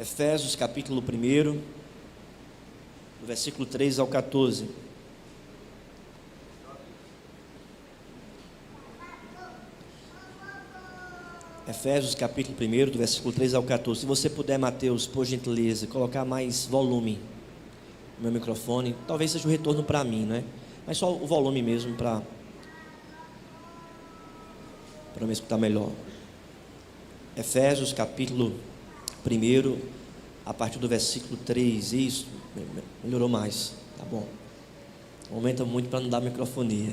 Efésios capítulo 1, do versículo 3 ao 14. Efésios capítulo 1, do versículo 3 ao 14. Se você puder, Mateus, por gentileza, colocar mais volume no meu microfone. Talvez seja o retorno para mim, né? Mas só o volume mesmo para me escutar melhor. Efésios capítulo 1, a partir do versículo 3. Isso, melhorou mais, tá bom. Aumenta muito para não dar microfonia.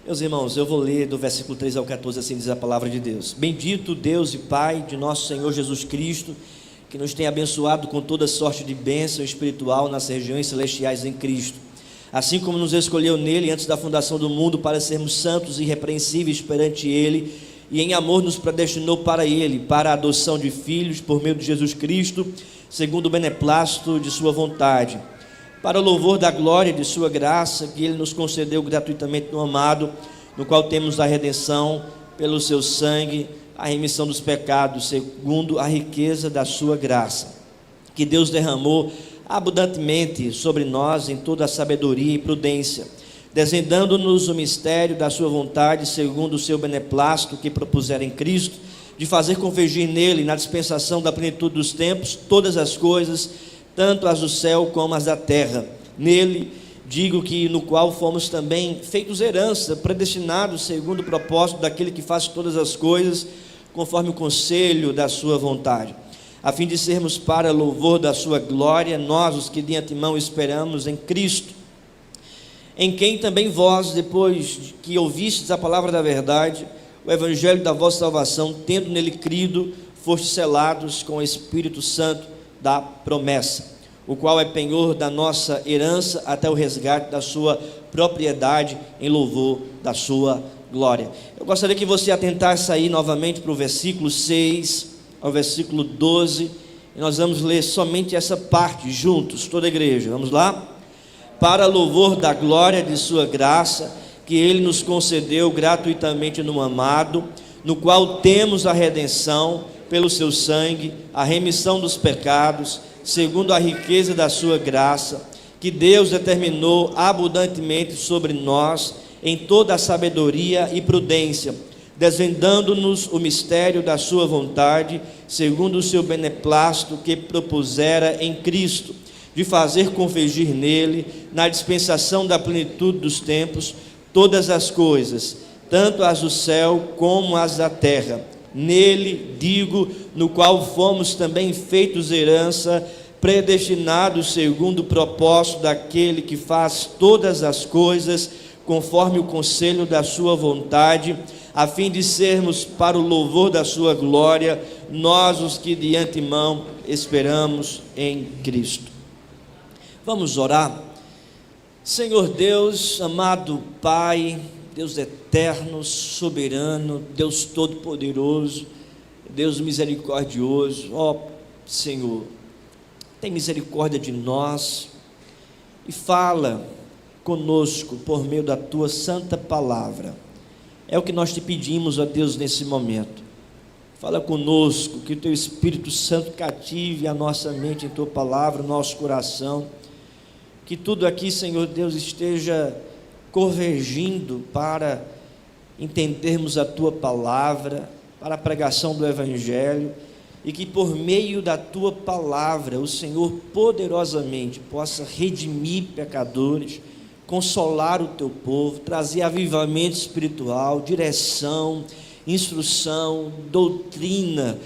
Meus irmãos, eu vou ler do versículo 3 ao 14, assim diz a palavra de Deus. Bendito Deus e Pai de nosso Senhor Jesus Cristo, que nos tem abençoado com toda sorte de bênção espiritual nas regiões celestiais em Cristo, assim como nos escolheu nele antes da fundação do mundo para sermos santos e irrepreensíveis perante ele, e em amor nos predestinou para ele, para a adoção de filhos por meio de Jesus Cristo, segundo o beneplácito de sua vontade, para o louvor da glória de sua graça, que ele nos concedeu gratuitamente no amado, no qual temos a redenção pelo seu sangue, a remissão dos pecados, segundo a riqueza da sua graça, que Deus derramou abundantemente sobre nós em toda a sabedoria e prudência, desvendando-nos o mistério da sua vontade, segundo o seu beneplácito que propusera em Cristo, de fazer convergir nele, na dispensação da plenitude dos tempos, todas as coisas, tanto as do céu como as da terra. Nele, digo que no qual fomos também feitos herança, predestinados segundo o propósito daquele que faz todas as coisas, conforme o conselho da sua vontade, a fim de sermos para louvor da sua glória, nós os que de antemão esperamos em Cristo, em quem também vós, depois que ouvistes a palavra da verdade, o evangelho da vossa salvação, tendo nele crido, fostes selados com o Espírito Santo da promessa, o qual é penhor da nossa herança até o resgate da sua propriedade, em louvor da sua glória. Eu gostaria que você atentasse aí novamente para o versículo 6 ao versículo 12, e nós vamos ler somente essa parte juntos, toda a igreja. Vamos lá? Para louvor da glória de sua graça, que ele nos concedeu gratuitamente no amado, no qual temos a redenção pelo seu sangue, a remissão dos pecados, segundo a riqueza da sua graça, que Deus determinou abundantemente sobre nós em toda a sabedoria e prudência, desvendando-nos o mistério da sua vontade, segundo o seu beneplácito que propusera em Cristo, de fazer convergir nele, na dispensação da plenitude dos tempos, todas as coisas, tanto as do céu como as da terra. Nele, digo, no qual fomos também feitos herança, predestinados segundo o propósito daquele que faz todas as coisas, conforme o conselho da sua vontade, a fim de sermos para o louvor da sua glória, nós os que de antemão esperamos em Cristo. Vamos orar. Senhor Deus, amado Pai, Deus eterno, soberano, Deus todo-poderoso, Deus misericordioso, ó Senhor, tem misericórdia de nós e fala conosco por meio da tua santa palavra. É o que nós te pedimos, ó Deus, nesse momento. Fala conosco, que o teu Espírito Santo cative a nossa mente em tua palavra, o nosso coração, que tudo aqui, Senhor Deus, esteja convergindo para entendermos a tua palavra, para a pregação do evangelho, e que por meio da tua palavra o Senhor poderosamente possa redimir pecadores, consolar o teu povo, trazer avivamento espiritual, direção, instrução, doutrina.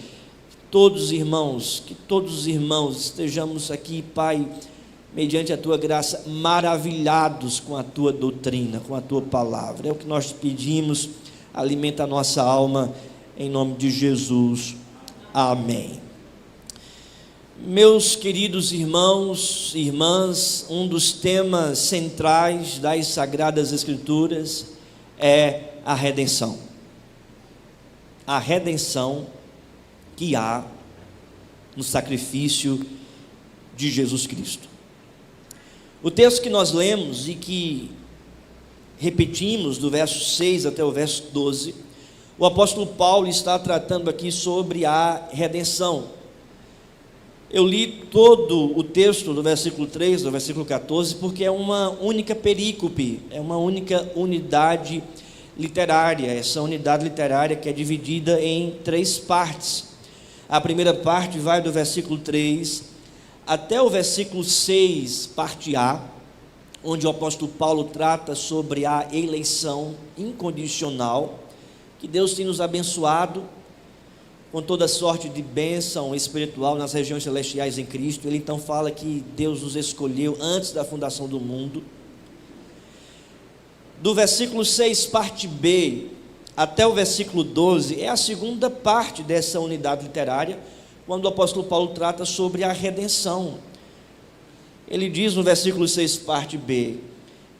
Todos irmãos, que todos os irmãos estejamos aqui, Pai, mediante a tua graça, maravilhados com a tua doutrina, com a tua palavra. É o que nós te pedimos, alimenta a nossa alma, em nome de Jesus, amém. Meus queridos irmãos e irmãs, um dos temas centrais das Sagradas Escrituras é a redenção. A redenção que há no sacrifício de Jesus Cristo. O texto que nós lemos e que repetimos do verso 6 até o verso 12, o apóstolo Paulo está tratando aqui sobre a redenção. Eu li todo o texto do versículo 3, do versículo 14, porque é uma única perícope, é uma única unidade literária. Essa unidade literária que é dividida em 3 partes. A primeira parte vai do versículo 3 até o versículo 6, parte A, onde o apóstolo Paulo trata sobre a eleição incondicional, que Deus tem nos abençoado com toda sorte de bênção espiritual nas regiões celestiais em Cristo. Ele então fala que Deus nos escolheu antes da fundação do mundo. Do versículo 6, parte B, até o versículo 12, é a segunda parte dessa unidade literária, quando o apóstolo Paulo trata sobre a redenção. Ele diz no versículo 6, parte B: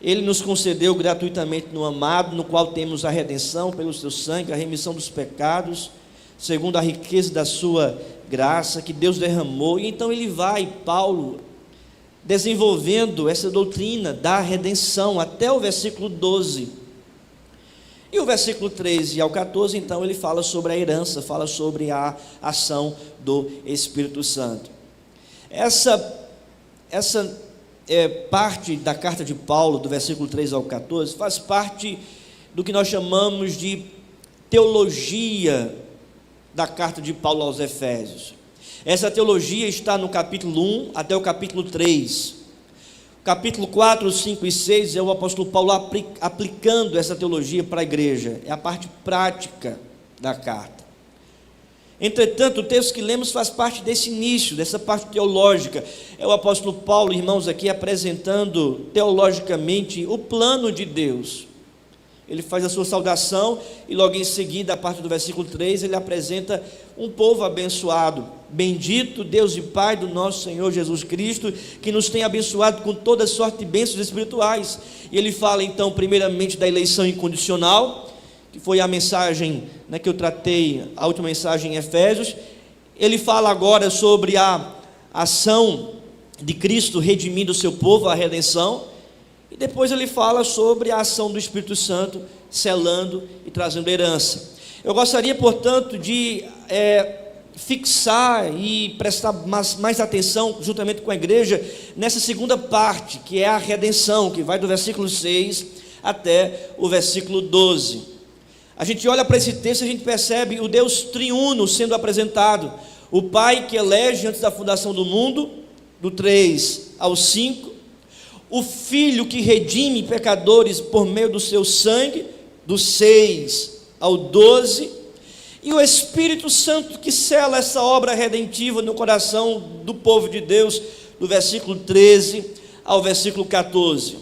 Ele nos concedeu gratuitamente no amado, no qual temos a redenção pelo seu sangue, a remissão dos pecados, segundo a riqueza da sua graça que Deus derramou. E então ele vai, Paulo, desenvolvendo essa doutrina da redenção até o versículo 12. E o versículo 13 ao 14, então, ele fala sobre a herança, fala sobre a ação do Espírito Santo. Essa parte da carta de Paulo, do versículo 3 ao 14, faz parte do que nós chamamos de teologia da carta de Paulo aos Efésios. Essa teologia está no capítulo 1 até o capítulo 3. Capítulo 4, 5 e 6 é o apóstolo Paulo aplicando essa teologia para a igreja. É a parte prática da carta. Entretanto, o texto que lemos faz parte desse início, dessa parte teológica. É o apóstolo Paulo, irmãos, aqui apresentando teologicamente o plano de Deus. Ele faz a sua saudação e logo em seguida, a parte do versículo 3, ele apresenta um povo abençoado. Bendito Deus e Pai do nosso Senhor Jesus Cristo, que nos tem abençoado com toda sorte de bênçãos espirituais. E ele fala então primeiramente da eleição incondicional, que foi a mensagem, que eu tratei, a última mensagem em Efésios. Ele fala agora sobre a ação de Cristo redimindo o seu povo, a redenção. E depois ele fala sobre a ação do Espírito Santo, selando e trazendo herança. Eu gostaria, portanto, de fixar e prestar mais atenção, juntamente com a igreja, nessa segunda parte, que é a redenção, que vai do versículo 6 até o versículo 12. A gente olha para esse texto e a gente percebe o Deus triuno sendo apresentado. O Pai que elege antes da fundação do mundo, do 3 ao 5. O Filho que redime pecadores por meio do seu sangue, do 6 ao 12, e o Espírito Santo que sela essa obra redentiva no coração do povo de Deus, do versículo 13 ao versículo 14.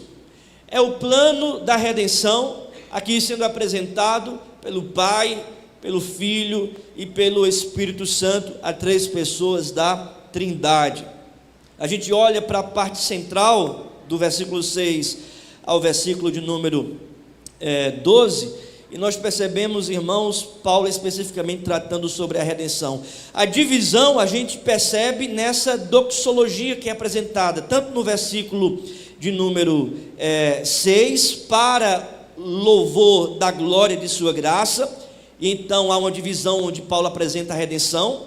É o plano da redenção, aqui sendo apresentado pelo Pai, pelo Filho e pelo Espírito Santo, a 3 pessoas da Trindade. A gente olha para a parte central do versículo 6 ao versículo de número 12, e nós percebemos, irmãos, Paulo especificamente tratando sobre a redenção. A divisão a gente percebe nessa doxologia que é apresentada, tanto no versículo de número 6, para louvor da glória de sua graça, e então há uma divisão onde Paulo apresenta a redenção,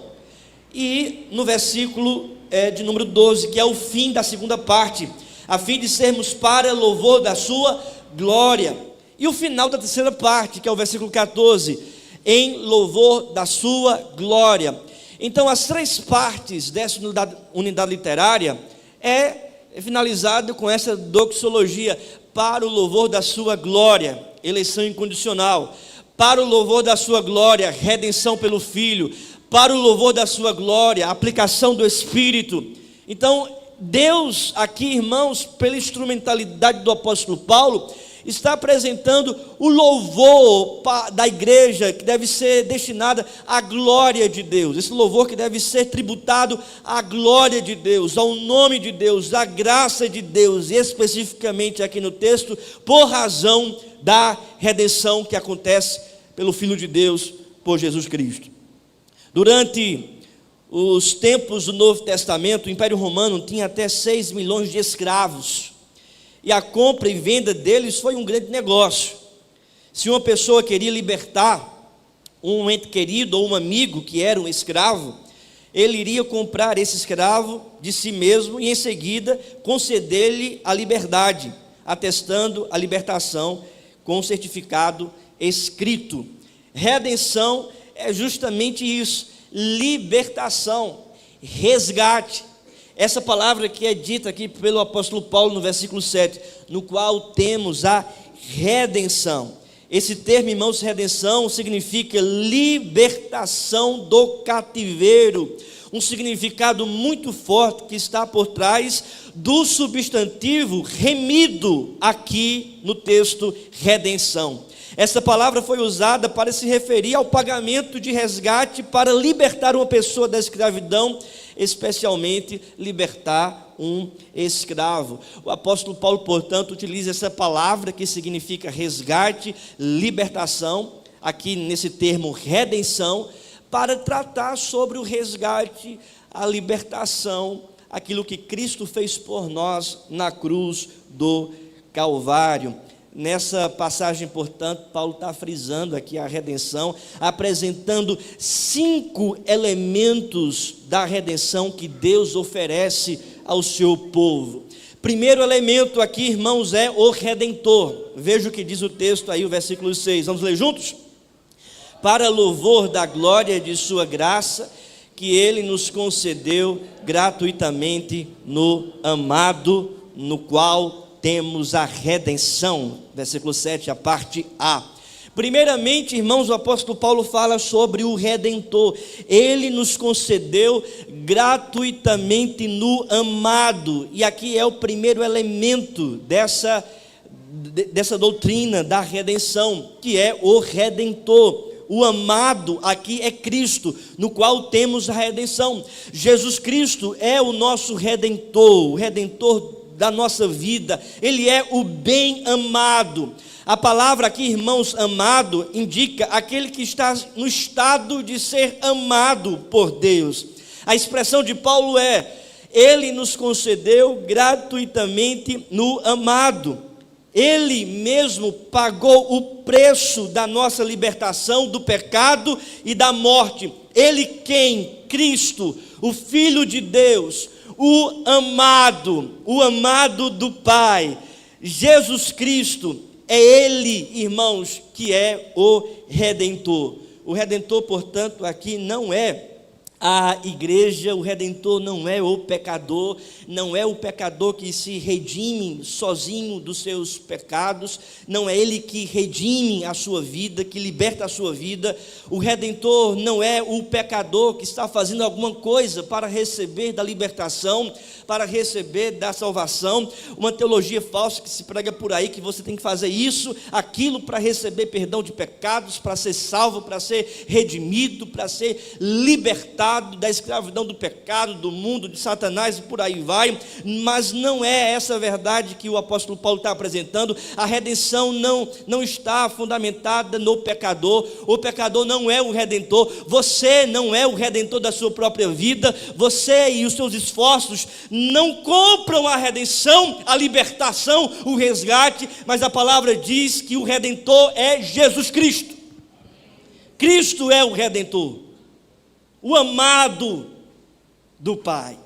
e no versículo de número 12, que é o fim da segunda parte, a fim de sermos para louvor da sua glória. E o final da terceira parte, que é o versículo 14, em louvor da sua glória. Então, as 3 partes dessa unidade literária é finalizado com essa doxologia: para o louvor da sua glória, eleição incondicional; para o louvor da sua glória, redenção pelo Filho; para o louvor da sua glória, aplicação do Espírito. Então, Deus aqui, irmãos, pela instrumentalidade do apóstolo Paulo, está apresentando o louvor da igreja, que deve ser destinada à glória de Deus. Esse louvor que deve ser tributado à glória de Deus, ao nome de Deus, à graça de Deus, e especificamente aqui no texto, por razão da redenção que acontece pelo Filho de Deus, por Jesus Cristo. Durante os tempos do Novo Testamento, o Império Romano tinha até 6 milhões de escravos, e a compra e venda deles foi um grande negócio. Se uma pessoa queria libertar um ente querido ou um amigo que era um escravo, ele iria comprar esse escravo de si mesmo e em seguida conceder-lhe a liberdade, atestando a libertação com um certificado escrito. Redenção é justamente isso, libertação, resgate. Essa palavra que é dita aqui pelo apóstolo Paulo no versículo 7, no qual temos a redenção. Esse termo, irmãos, redenção significa libertação do cativeiro, um significado muito forte que está por trás do substantivo remido aqui no texto redenção. Essa palavra foi usada para se referir ao pagamento de resgate para libertar uma pessoa da escravidão, especialmente libertar um escravo. O apóstolo Paulo, portanto, utiliza essa palavra que significa resgate, libertação, aqui nesse termo redenção, para tratar sobre o resgate, a libertação, aquilo que Cristo fez por nós na cruz do Calvário. Nessa passagem, portanto, Paulo está frisando aqui a redenção, apresentando 5 elementos da redenção que Deus oferece ao seu povo. Primeiro elemento aqui, irmãos, é o Redentor. Veja o que diz o texto aí, o versículo 6. Vamos ler juntos? Para louvor da glória de sua graça, que ele nos concedeu gratuitamente no amado, no qual temos a redenção. Versículo 7, a parte A. Primeiramente, irmãos, o apóstolo Paulo fala sobre o Redentor. Ele nos concedeu gratuitamente no amado. E aqui é o primeiro elemento dessa doutrina da redenção, que é o Redentor. O amado aqui é Cristo, no qual temos a redenção. Jesus Cristo é o nosso Redentor, o Redentor da nossa vida. Ele é o bem amado. A palavra aqui, irmãos, amado, indica aquele que está no estado de ser amado por Deus. A expressão de Paulo é: ele nos concedeu gratuitamente no amado. Ele mesmo pagou o preço da nossa libertação do pecado e da morte. Ele quem? Cristo, o Filho de Deus, o amado do Pai. Jesus Cristo, é Ele, irmãos, que é o Redentor. O Redentor, portanto, aqui não é a igreja, o Redentor não é o pecador, não é o pecador que se redime sozinho dos seus pecados, não é ele que redime a sua vida, que liberta a sua vida. O Redentor não é o pecador que está fazendo alguma coisa para receber da libertação, para receber da salvação. Uma teologia falsa que se prega por aí, que você tem que fazer isso, aquilo para receber perdão de pecados, para ser salvo, para ser redimido, para ser libertado da escravidão do pecado, do mundo, de Satanás e por aí vai. Mas não é essa a verdade que o apóstolo Paulo está apresentando. A redenção não está fundamentada no pecador. O pecador não é o redentor. Você não é o redentor da sua própria vida. Você e os seus esforços não compram a redenção, a libertação, o resgate. Mas a palavra diz que o redentor é Jesus Cristo. Cristo é o redentor, o amado do Pai.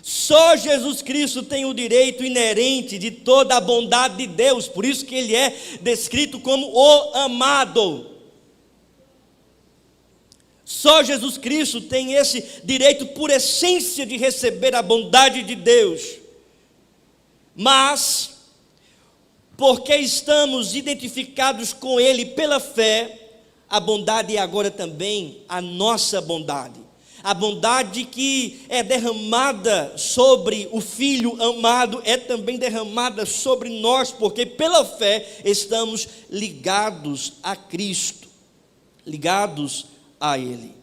Só Jesus Cristo tem o direito inerente de toda a bondade de Deus, por isso que ele é descrito como o amado. Só Jesus Cristo tem esse direito por essência de receber a bondade de Deus. Mas, porque estamos identificados com ele pela fé, a bondade é agora também a nossa bondade. A bondade que é derramada sobre o Filho amado é também derramada sobre nós, porque pela fé estamos ligados a Cristo, ligados a Ele.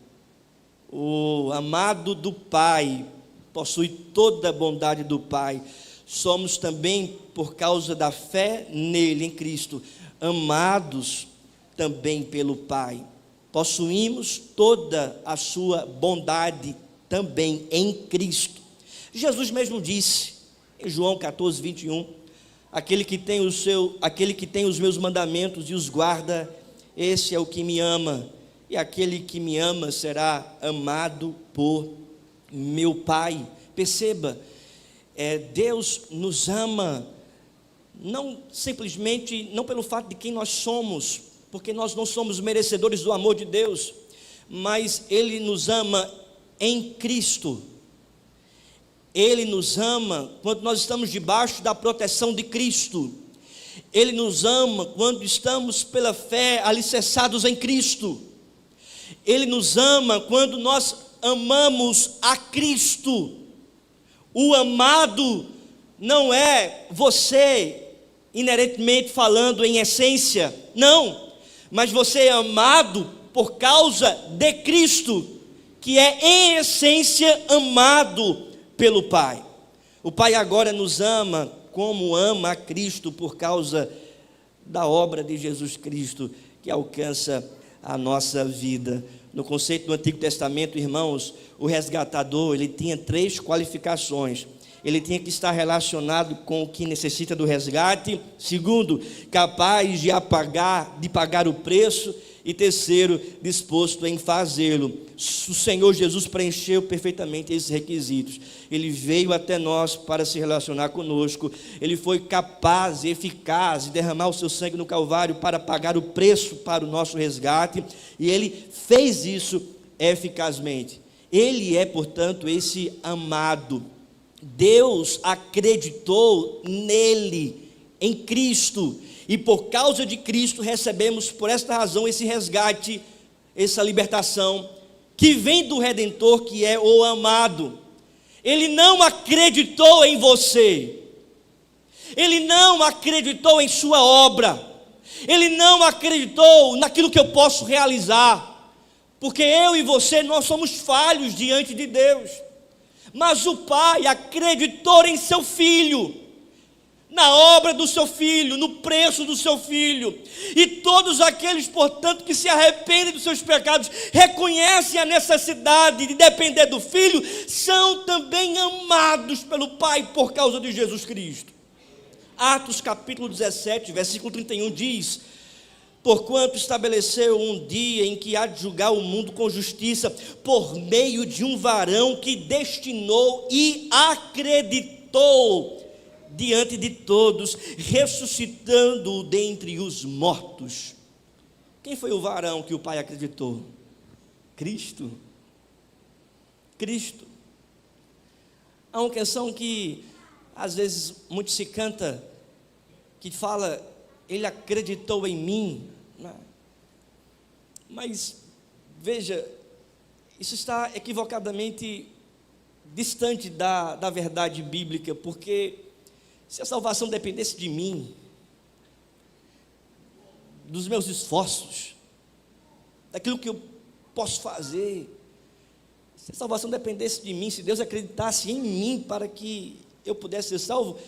O amado do Pai possui toda a bondade do Pai. Somos também, por causa da fé nele, em Cristo, amados também pelo Pai. Possuímos toda a sua bondade também em Cristo. Jesus mesmo disse, em João 14, 21, aquele que tem os meus mandamentos e os guarda, esse é o que me ama, e aquele que me ama será amado por meu Pai. Perceba, Deus nos ama, não simplesmente, não pelo fato de quem nós somos, porque nós não somos merecedores do amor de Deus, mas Ele nos ama em Cristo. Ele nos ama quando nós estamos debaixo da proteção de Cristo. Ele nos ama quando estamos pela fé alicerçados em Cristo. Ele nos ama quando nós amamos a Cristo. O amado não é você, inerentemente falando, em essência, não, mas você é amado por causa de Cristo, que é em essência amado pelo Pai. O Pai agora nos ama como ama a Cristo por causa da obra de Jesus Cristo que alcança a nossa vida. No conceito do Antigo Testamento, irmãos, o resgatador, ele tinha 3 qualificações. Ele tinha que estar relacionado com o que necessita do resgate. Segundo, capaz de pagar o preço. E terceiro, disposto em fazê-lo. O Senhor Jesus preencheu perfeitamente esses requisitos. Ele veio até nós para se relacionar conosco. Ele foi capaz e eficaz de derramar o seu sangue no Calvário para pagar o preço para o nosso resgate. E Ele fez isso eficazmente. Ele é, portanto, esse amado. Deus acreditou nele, em Cristo. E por causa de Cristo recebemos por esta razão esse resgate, essa libertação, que vem do Redentor, que é o amado. Ele não acreditou em você, ele não acreditou em sua obra, ele não acreditou naquilo que eu posso realizar, porque eu e você, nós somos falhos diante de Deus. Mas o Pai acreditou em seu Filho, na obra do seu Filho, no preço do seu Filho. E todos aqueles, portanto, que se arrependem dos seus pecados, reconhecem a necessidade de depender do Filho, são também amados pelo Pai por causa de Jesus Cristo. Atos capítulo 17, versículo 31 diz: porquanto estabeleceu um dia em que há de julgar o mundo com justiça, por meio de um varão que destinou e acreditou diante de todos, ressuscitando-o dentre os mortos. Quem foi o varão que o Pai acreditou? Cristo. Cristo. Há uma canção que às vezes muito se canta, que fala: ele acreditou em mim. Mas veja, isso está equivocadamente distante da verdade bíblica, porque se a salvação dependesse de mim, dos meus esforços, daquilo que eu posso fazer, se a salvação dependesse de mim, se Deus acreditasse em mim para que eu pudesse ser salvo,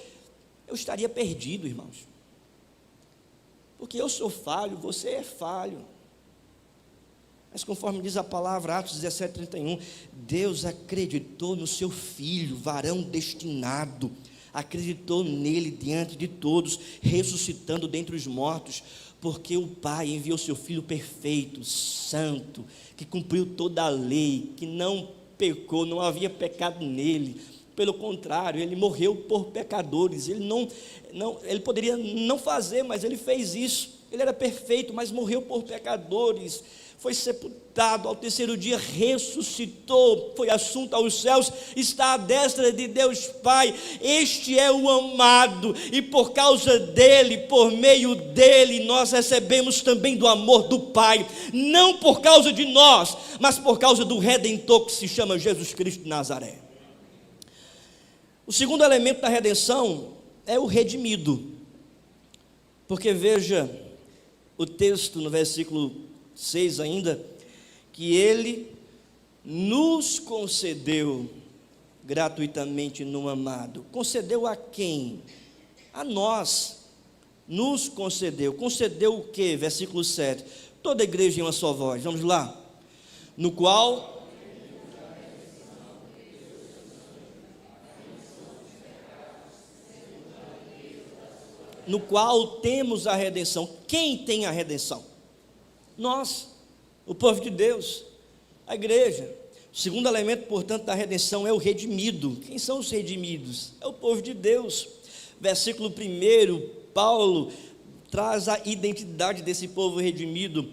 eu estaria perdido, irmãos. Porque eu sou falho, você é falho. Mas conforme diz a palavra, Atos 17, 31, Deus acreditou no seu Filho, varão destinado, acreditou nele diante de todos, ressuscitando dentre os mortos, porque o Pai enviou seu Filho perfeito, santo, que cumpriu toda a lei, que não pecou, não havia pecado nele. Pelo contrário, ele morreu por pecadores. Ele poderia não fazer, mas ele fez isso. Ele era perfeito, mas morreu por pecadores. Foi sepultado, ao terceiro dia ressuscitou, foi assunto aos céus, está à destra de Deus Pai. Este é o amado, e por causa dele, por meio dele, nós recebemos também do amor do Pai, não por causa de nós, mas por causa do Redentor que se chama Jesus Cristo de Nazaré. O segundo elemento da redenção é o redimido, porque veja o texto no versículo 6 ainda, que ele nos concedeu gratuitamente no amado. Concedeu a quem? A nós. Nos concedeu. Concedeu o quê? Versículo 7. Toda a igreja em uma só voz. Vamos lá. No qual temos a redenção. Quem tem a redenção? Nós. O povo de Deus, a igreja. O segundo elemento, portanto, da redenção é o redimido. Quem são os redimidos? É o povo de Deus. Versículo 1, Paulo traz a identidade desse povo redimido.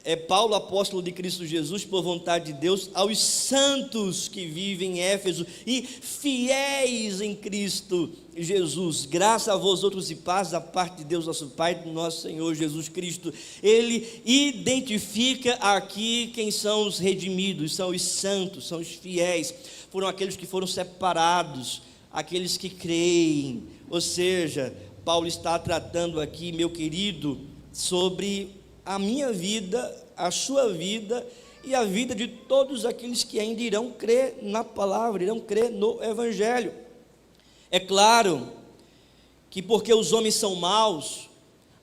É Paulo, apóstolo de Cristo Jesus, por vontade de Deus, aos santos que vivem em Éfeso e fiéis em Cristo Jesus. Graça a vós outros e paz da parte de Deus nosso Pai, do nosso Senhor Jesus Cristo. Ele identifica aqui quem são os redimidos, são os santos, são os fiéis, foram aqueles que foram separados, aqueles que creem. Ou seja, Paulo está tratando aqui, meu querido, sobre a minha vida, a sua vida e a vida de todos aqueles que ainda irão crer na palavra, irão crer no Evangelho. É claro que porque os homens são maus,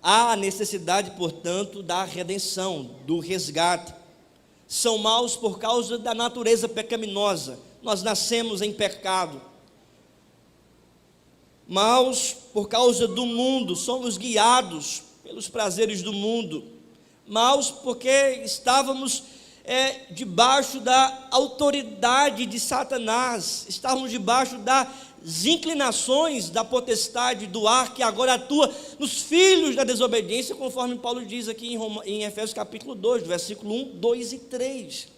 há a necessidade, portanto, da redenção, do resgate. São maus por causa da natureza pecaminosa, nós nascemos em pecado. Maus por causa do mundo, somos guiados pelos prazeres do mundo. Maus porque estávamos debaixo da autoridade de Satanás, estávamos debaixo das inclinações da potestade do ar que agora atua nos filhos da desobediência, conforme Paulo diz aqui em Efésios capítulo 2, versículo 1, 2 e 3.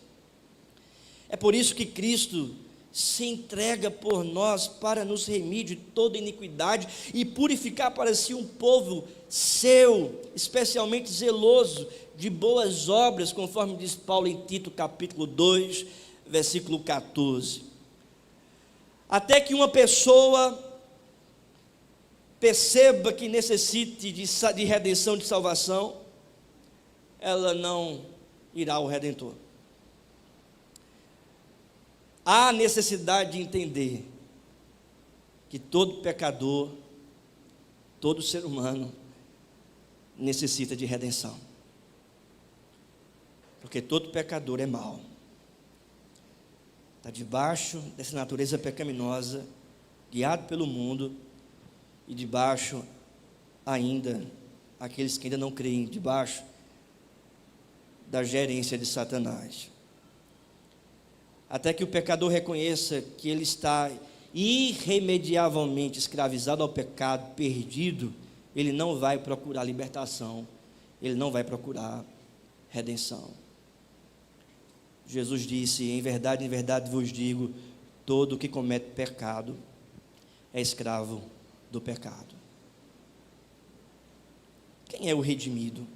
É por isso que Cristo se entrega por nós para nos remir de toda iniquidade e purificar para si um povo seu, especialmente zeloso de boas obras, conforme diz Paulo em Tito capítulo 2, versículo 14. Até que uma pessoa perceba que necessite de redenção, de salvação, ela não irá ao Redentor. Há necessidade de entender que todo pecador, todo ser humano necessita de redenção, porque todo pecador é mau, está debaixo dessa natureza pecaminosa, guiado pelo mundo, e debaixo ainda, aqueles que ainda não creem, debaixo da gerência de Satanás. Até que o pecador reconheça que ele está irremediavelmente escravizado ao pecado, perdido, ele não vai procurar libertação, ele não vai procurar redenção. Jesus disse: em verdade vos digo, todo que comete pecado é escravo do pecado. Quem é o redimido?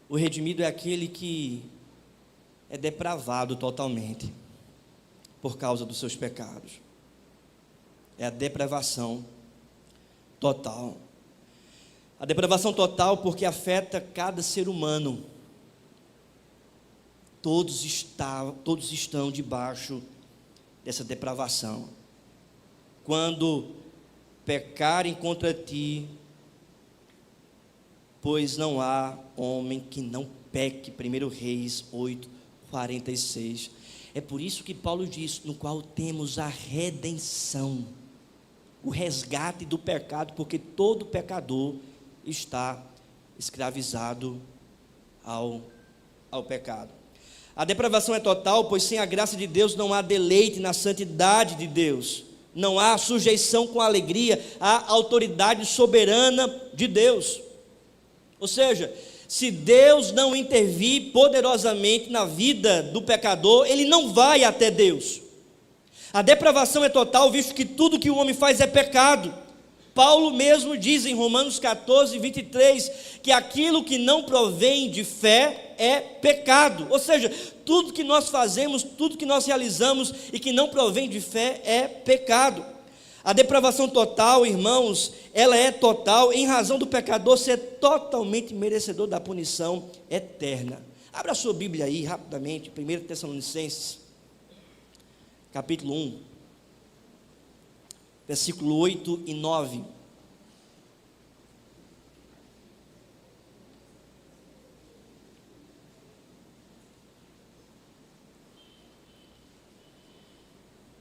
O redimido é aquele que é depravado totalmente por causa dos seus pecados. É a depravação total. A depravação total porque afeta cada ser humano. Todos estão debaixo dessa depravação. Quando pecarem contra ti, pois não há homem que não peque. 1 Reis 8:46. É por isso que Paulo diz: no qual temos a redenção, o resgate do pecado, porque todo pecador está escravizado ao pecado. A depravação é total, pois sem a graça de Deus não há deleite na santidade de Deus, não há sujeição com alegria à autoridade soberana de Deus. Ou seja, se Deus não intervir poderosamente na vida do pecador, ele não vai até Deus. A depravação é total, visto que tudo que o homem faz é pecado. Paulo mesmo diz em Romanos 14:23, que aquilo que não provém de fé é pecado. Ou seja, tudo que nós fazemos, tudo que nós realizamos e que não provém de fé é pecado. A depravação total, irmãos, ela é total em razão do pecador ser totalmente merecedor da punição eterna. Abra a sua Bíblia aí rapidamente, 1 Tessalonicenses, capítulo 1, versículo 8 e 9.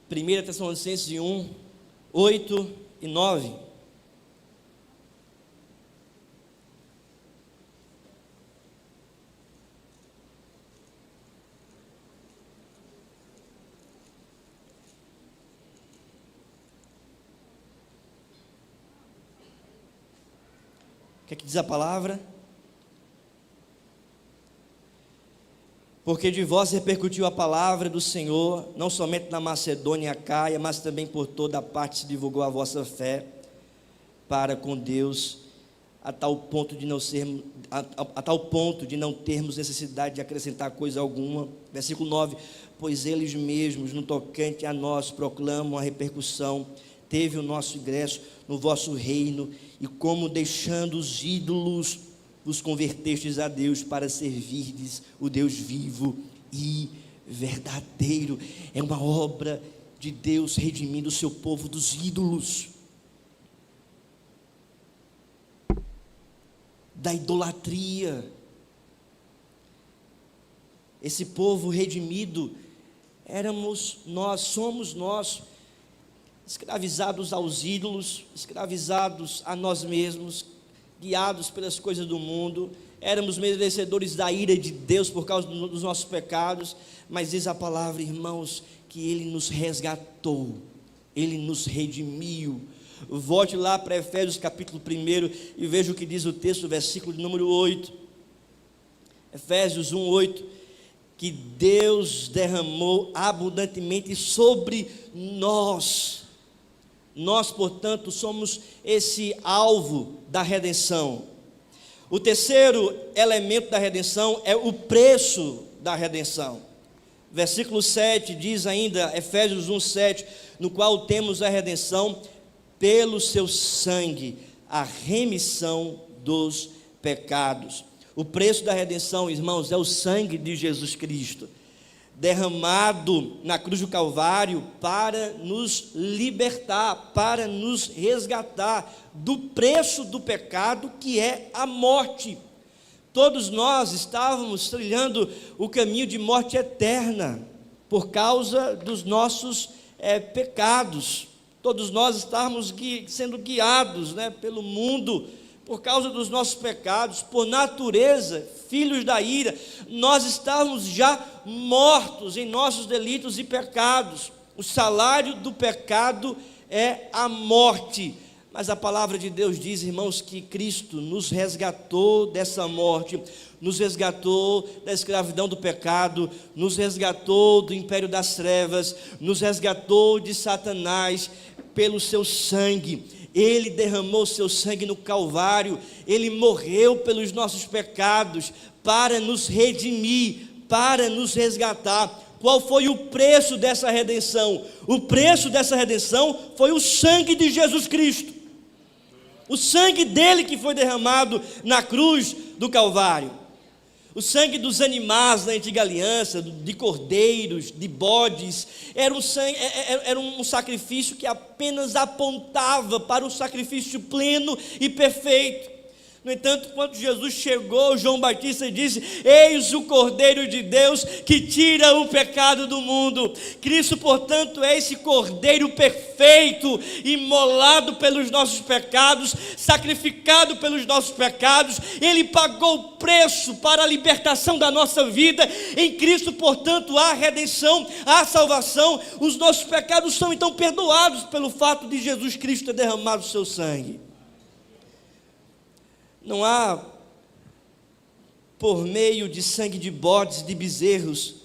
Primeira Tessalonicenses 1, 8 e 9. que é que diz a palavra? Porque de vós repercutiu a palavra do Senhor, não somente na Macedônia e Acaia, mas também por toda a parte se divulgou a vossa fé para com Deus, a tal ponto de não termos necessidade de acrescentar coisa alguma. Versículo 9: pois eles mesmos, no tocante a nós, proclamam a repercussão, teve o nosso ingresso no vosso reino, e como deixando os ídolos, vos convertestes a Deus para servirdes o Deus vivo e verdadeiro. É uma obra de Deus redimindo o seu povo dos ídolos, da idolatria. Esse povo redimido éramos nós, somos nós, escravizados aos ídolos, escravizados a nós mesmos, guiados pelas coisas do mundo. Éramos merecedores da ira de Deus por causa dos nossos pecados, mas diz a palavra, irmãos, que Ele nos resgatou, Ele nos redimiu. Volte lá para Efésios capítulo 1 e veja o que diz o texto, versículo número 8. Efésios 1:8, que Deus derramou abundantemente sobre nós. Nós, portanto, somos esse alvo da redenção. O terceiro elemento da redenção é o preço da redenção. Versículo 7 diz ainda, Efésios 1:7, no qual temos a redenção pelo seu sangue, a remissão dos pecados. O preço da redenção, irmãos, é o sangue de Jesus Cristo, derramado na cruz do Calvário para nos libertar, para nos resgatar do preço do pecado, que é a morte. Todos nós estávamos trilhando o caminho de morte eterna por causa dos nossos pecados. Todos nós estávamos sendo guiados, pelo mundo por causa dos nossos pecados, por natureza, filhos da ira. Nós estávamos já mortos em nossos delitos e pecados. O salário do pecado é a morte. Mas a palavra de Deus diz, irmãos, que Cristo nos resgatou dessa morte, nos resgatou da escravidão do pecado, nos resgatou do império das trevas, nos resgatou de Satanás pelo seu sangue. Ele derramou seu sangue no Calvário, Ele morreu pelos nossos pecados, para nos redimir, para nos resgatar. Qual foi o preço dessa redenção? O preço dessa redenção foi o sangue de Jesus Cristo, o sangue dele que foi derramado na cruz do Calvário. O sangue dos animais da antiga aliança, de cordeiros, de bodes, era um sacrifício que apenas apontava para o sacrifício pleno e perfeito. No entanto, quando Jesus chegou, João Batista disse: eis o Cordeiro de Deus que tira o pecado do mundo. Cristo, portanto, é esse Cordeiro perfeito, imolado pelos nossos pecados, sacrificado pelos nossos pecados. Ele pagou o preço para a libertação da nossa vida. Em Cristo, portanto, há redenção, há salvação. Os nossos pecados são então perdoados pelo fato de Jesus Cristo ter derramado o seu sangue. Não há, por meio de sangue de bodes, de bezerros,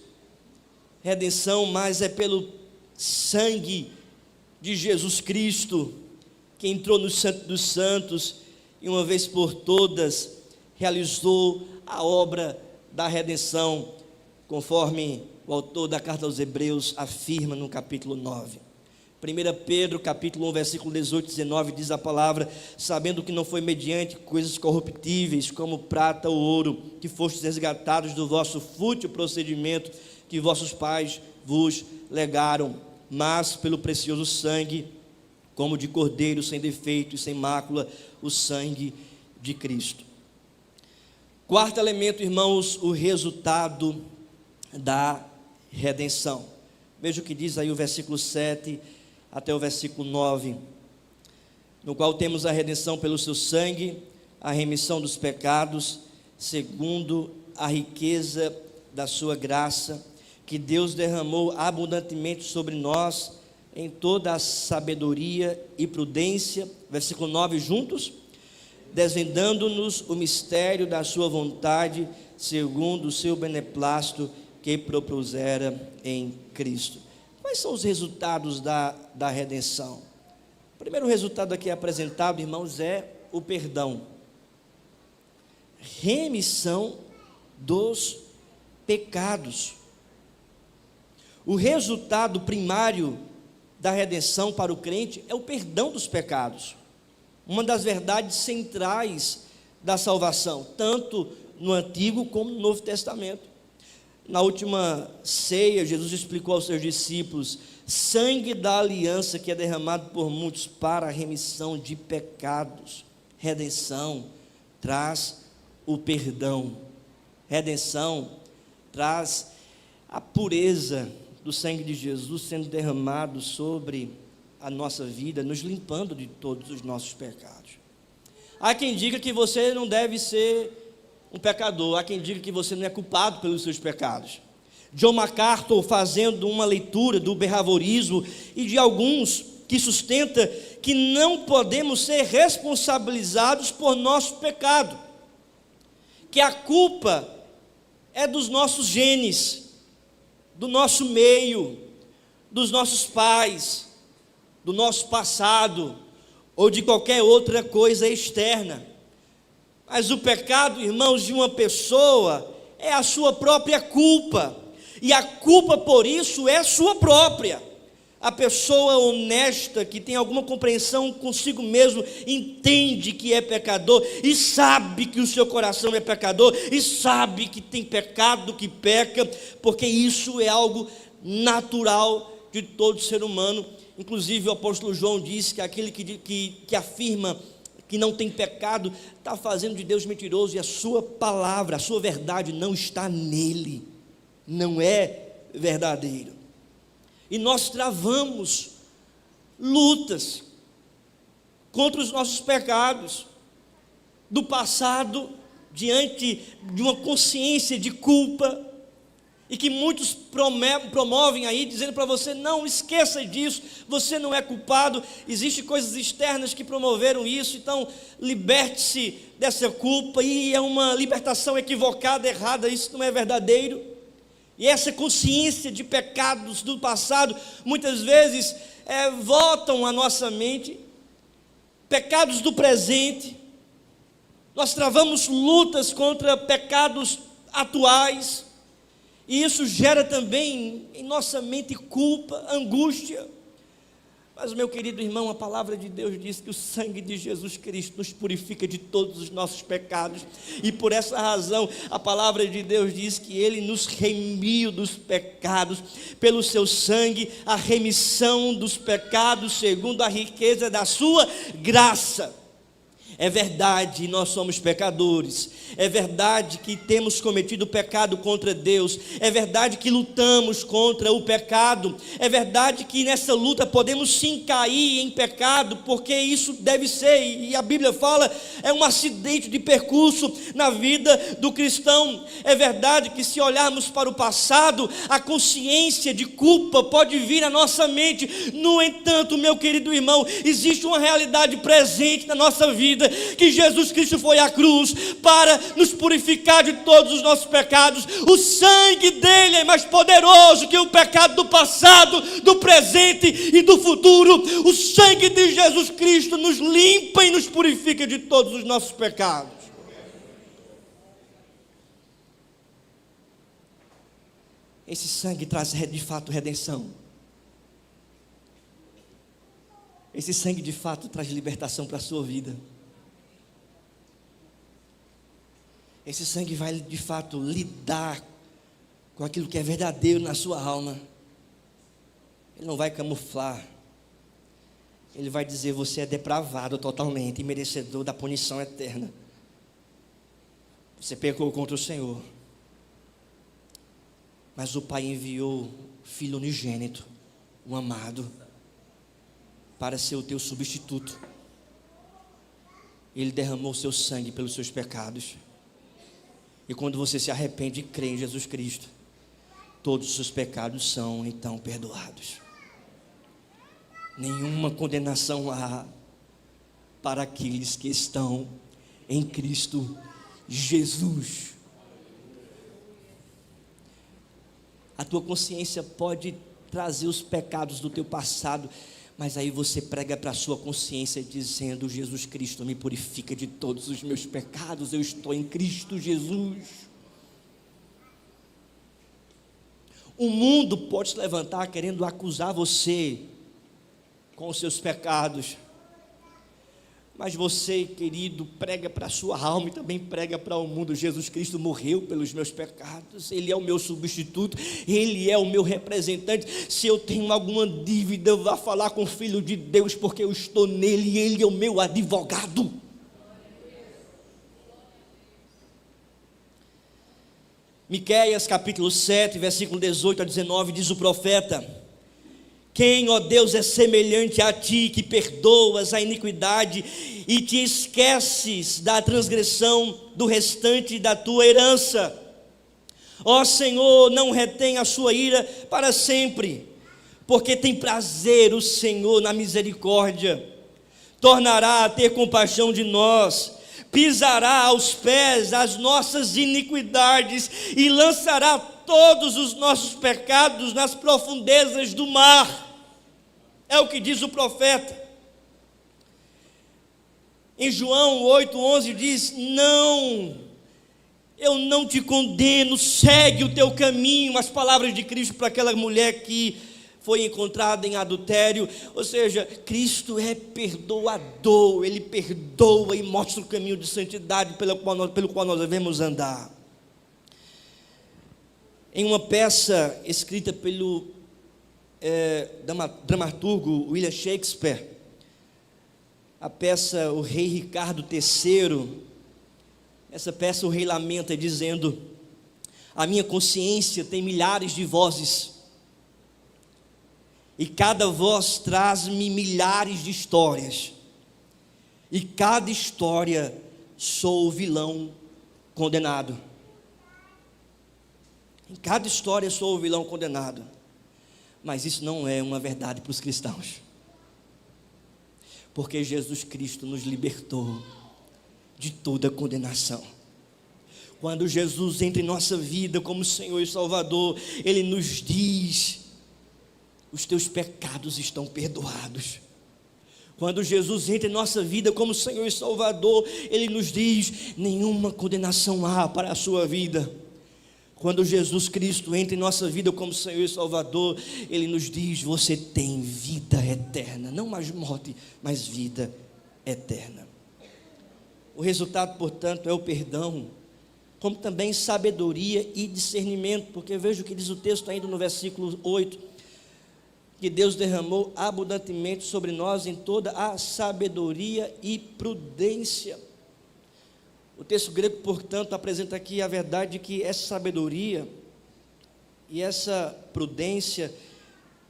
redenção, mas é pelo sangue de Jesus Cristo, que entrou no Santo dos Santos e uma vez por todas realizou a obra da redenção, conforme o autor da carta aos Hebreus afirma no capítulo 9. 1 Pedro, capítulo 1, versículo 18 e 19, diz a palavra: sabendo que não foi mediante coisas corruptíveis, como prata ou ouro, que fostes resgatados do vosso fútil procedimento que vossos pais vos legaram, mas pelo precioso sangue, como de cordeiro sem defeito e sem mácula, o sangue de Cristo. Quarto elemento, irmãos, o resultado da redenção. Veja o que diz aí o versículo 7 até o versículo 9, no qual temos a redenção pelo seu sangue, a remissão dos pecados, segundo a riqueza da sua graça, que Deus derramou abundantemente sobre nós, em toda a sabedoria e prudência. Versículo 9 juntos: desvendando-nos o mistério da sua vontade, segundo o seu beneplácito que propusera em Cristo. Quais são os resultados da redenção? O primeiro resultado aqui apresentado, irmãos, é o perdão. Remissão dos pecados. O resultado primário da redenção para o crente é o perdão dos pecados. Uma das verdades centrais da salvação, tanto no Antigo como no Novo Testamento. Na última ceia, Jesus explicou aos seus discípulos: sangue da aliança que é derramado por muitos para a remissão de pecados. Redenção traz o perdão. Redenção traz a pureza do sangue de Jesus sendo derramado sobre a nossa vida, nos limpando de todos os nossos pecados. Há quem diga que você não deve ser um pecador, há quem diga que você não é culpado pelos seus pecados. John MacArthur, fazendo uma leitura do behaviorismo e de alguns que sustenta que não podemos ser responsabilizados por nosso pecado, que a culpa é dos nossos genes, do nosso meio, dos nossos pais, do nosso passado, ou de qualquer outra coisa externa. Mas o pecado, irmãos, de uma pessoa é a sua própria culpa, e a culpa por isso é sua própria. A pessoa honesta, que tem alguma compreensão consigo mesmo, entende que é pecador, e sabe que o seu coração é pecador, e sabe que tem pecado, que peca, porque isso é algo natural de todo ser humano. Inclusive o apóstolo João diz que aquele que afirma que não tem pecado, está fazendo de Deus mentiroso, e a sua palavra, a sua verdade não está nele, não é verdadeiro. E nós travamos lutas contra os nossos pecados do passado, diante de uma consciência de culpa, e que muitos promovem aí, dizendo para você: não esqueça disso, você não é culpado. Existem coisas externas que promoveram isso, então liberte-se dessa culpa. E é uma libertação equivocada, errada, isso não é verdadeiro. E essa consciência de pecados do passado, muitas vezes voltam à nossa mente, pecados do presente. Nós travamos lutas contra pecados atuais, e isso gera também em nossa mente culpa, angústia. Mas, meu querido irmão, a palavra de Deus diz que o sangue de Jesus Cristo nos purifica de todos os nossos pecados, e por essa razão a palavra de Deus diz que Ele nos remiu dos pecados, pelo seu sangue, a remissão dos pecados, segundo a riqueza da sua graça. É verdade, nós somos pecadores, é verdade que temos cometido pecado contra Deus, é verdade que lutamos contra o pecado, é verdade que nessa luta podemos sim cair em pecado, porque isso deve ser, e a Bíblia fala, é um acidente de percurso na vida do cristão. É verdade que se olharmos para o passado, a consciência de culpa pode vir à nossa mente. No entanto, meu querido irmão, existe uma realidade presente na nossa vida, que Jesus Cristo foi à cruz para nos purificar de todos os nossos pecados. O sangue dele é mais poderoso que o pecado do passado, do presente e do futuro. O sangue de Jesus Cristo nos limpa e nos purifica de todos os nossos pecados. Esse sangue traz de fato redenção. Esse sangue de fato traz libertação para a sua vida. Esse sangue vai de fato lidar com aquilo que é verdadeiro na sua alma. Ele não vai camuflar. Ele vai dizer: você é depravado totalmente e merecedor da punição eterna. Você pecou contra o Senhor. Mas o Pai enviou o Filho unigênito, o amado, para ser o teu substituto. Ele derramou o seu sangue pelos seus pecados. E quando você se arrepende e crê em Jesus Cristo, todos os seus pecados são então perdoados. Nenhuma condenação há para aqueles que estão em Cristo Jesus. A tua consciência pode trazer os pecados do teu passado, mas aí você prega para a sua consciência dizendo: Jesus Cristo me purifica de todos os meus pecados, eu estou em Cristo Jesus. O mundo pode se levantar querendo acusar você com os seus pecados, mas você, querido, prega para a sua alma e também prega para o mundo: Jesus Cristo morreu pelos meus pecados, Ele é o meu substituto, Ele é o meu representante. Se eu tenho alguma dívida, eu vou falar com o Filho de Deus, porque eu estou nele e Ele é o meu advogado. Miqueias capítulo 7, versículo 18 a 19, diz o profeta: quem, ó Deus, é semelhante a ti, que perdoas a iniquidade e te esqueces da transgressão do restante da tua herança? Ó Senhor, não retém a sua ira para sempre, porque tem prazer o Senhor na misericórdia. Tornará a ter compaixão de nós, pisará aos pés as nossas iniquidades e lançará todos os nossos pecados nas profundezas do mar. É o que diz o profeta. Em João 8,11 diz: não, eu não te condeno, segue o teu caminho. As palavras de Cristo para aquela mulher que foi encontrada em adultério. Ou seja, Cristo é perdoador, Ele perdoa e mostra o caminho de santidade pelo qual nós devemos andar. Em uma peça escrita pelo dramaturgo William Shakespeare, a peça O Rei Ricardo III, essa peça o rei lamenta dizendo: a minha consciência tem milhares de vozes, e cada voz traz-me milhares de histórias, e cada história sou o vilão condenado. Em cada história sou o vilão condenado. Mas isso não é uma verdade para os cristãos, porque Jesus Cristo nos libertou de toda condenação. Quando Jesus entra em nossa vida como Senhor e Salvador, Ele nos diz: os teus pecados estão perdoados. Quando Jesus entra em nossa vida como Senhor e Salvador, Ele nos diz: nenhuma condenação há para a sua vida. Quando Jesus Cristo entra em nossa vida como Senhor e Salvador, Ele nos diz: você tem vida eterna, não mais morte, mas vida eterna. O resultado, portanto, é o perdão, como também sabedoria e discernimento, porque veja o que diz o texto ainda no versículo 8, que Deus derramou abundantemente sobre nós em toda a sabedoria e prudência. O texto grego, portanto, apresenta aqui a verdade de que essa sabedoria e essa prudência,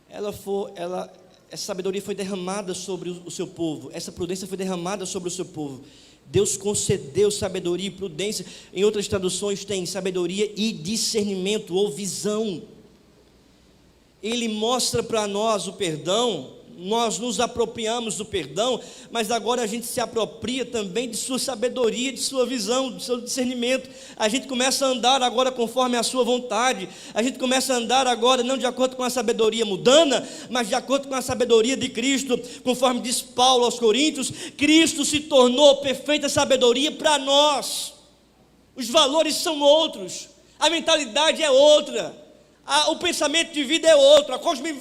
essa sabedoria foi derramada sobre o seu povo, essa prudência foi derramada sobre o seu povo. Deus concedeu sabedoria e prudência. Em outras traduções tem sabedoria e discernimento ou visão. Ele mostra para nós o perdão, nós nos apropriamos do perdão, mas agora a gente se apropria também de sua sabedoria, de sua visão, do seu discernimento. A gente começa a andar agora conforme a sua vontade. A gente começa a andar agora não de acordo com a sabedoria mundana, mas de acordo com a sabedoria de Cristo. Conforme diz Paulo aos Coríntios, Cristo se tornou perfeita sabedoria para nós. Os valores são outros, a mentalidade é outra, o pensamento de vida é outro,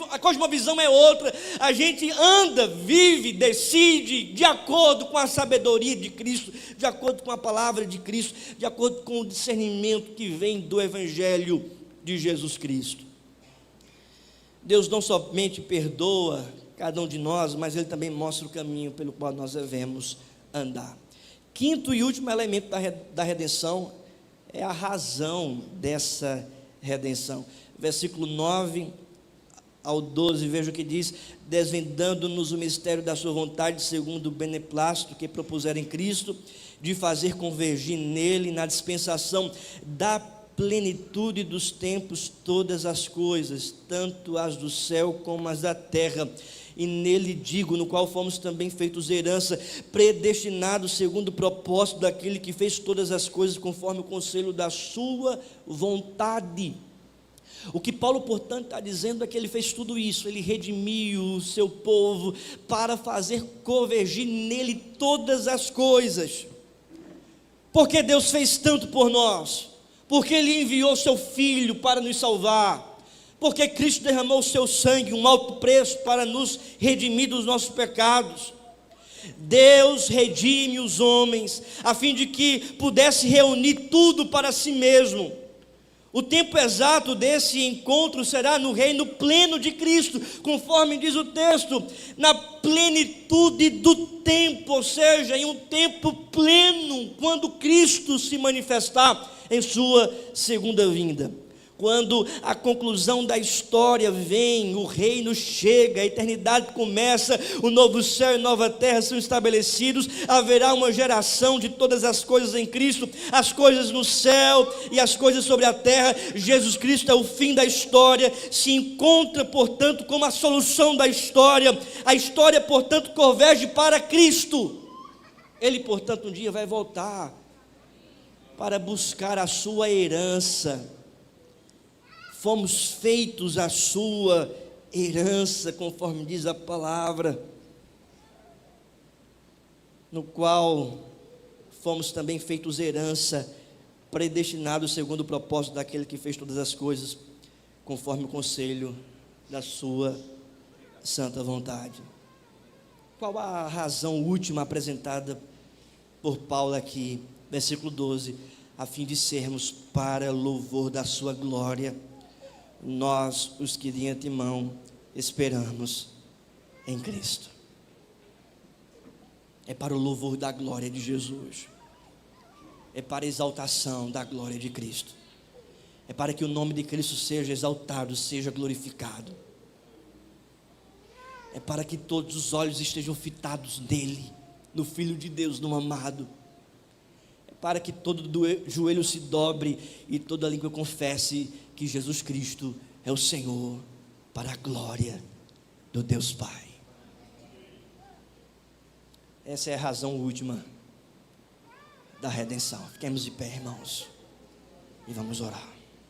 a cosmovisão é outra. A gente anda, vive, decide de acordo com a sabedoria de Cristo, de acordo com a palavra de Cristo, de acordo com o discernimento que vem do Evangelho de Jesus Cristo. Deus não somente perdoa cada um de nós, mas Ele também mostra o caminho pelo qual nós devemos andar. Quinto e último elemento da redenção é a razão dessa redenção. Versículo 9 ao 12, veja o que diz: desvendando-nos o mistério da sua vontade, segundo o beneplácito que propuseram em Cristo, de fazer convergir nele, na dispensação da plenitude dos tempos, todas as coisas, tanto as do céu como as da terra, e nele digo, no qual fomos também feitos herança, predestinados segundo o propósito daquele que fez todas as coisas conforme o conselho da sua vontade. O que Paulo, portanto, está dizendo é que ele fez tudo isso, ele redimiu o seu povo para fazer convergir nele todas as coisas. Porque Deus fez tanto por nós, porque ele enviou seu Filho para nos salvar, porque Cristo derramou o seu sangue, um alto preço para nos redimir dos nossos pecados. Deus redime os homens, a fim de que pudesse reunir tudo para si mesmo. O tempo exato desse encontro será no reino pleno de Cristo, conforme diz o texto, na plenitude do tempo, ou seja, em um tempo pleno, quando Cristo se manifestar em sua segunda vinda. Quando a conclusão da história vem, o reino chega, a eternidade começa, o novo céu e nova terra são estabelecidos, haverá uma geração de todas as coisas em Cristo, as coisas no céu e as coisas sobre a terra. Jesus Cristo é o fim da história, se encontra, portanto, como a solução da história. A história, portanto, converge para Cristo. Ele, portanto, um dia vai voltar para buscar a sua herança. Fomos feitos a sua herança, conforme diz a palavra, no qual fomos também feitos herança, predestinados segundo o propósito daquele que fez todas as coisas, conforme o conselho da sua santa vontade. Qual a razão última apresentada por Paulo aqui, versículo 12, a fim de sermos para louvor da sua glória, nós, os que de antemão esperamos em Cristo. É para o louvor da glória de Jesus, é para a exaltação da glória de Cristo, é para que o nome de Cristo seja exaltado, seja glorificado, é para que todos os olhos estejam fitados nele, no Filho de Deus, no amado, é para que todo joelho se dobre e toda língua confesse que Jesus Cristo é o Senhor, para a glória do Deus Pai. Essa é a razão última da redenção. Fiquemos de pé, irmãos, e vamos orar.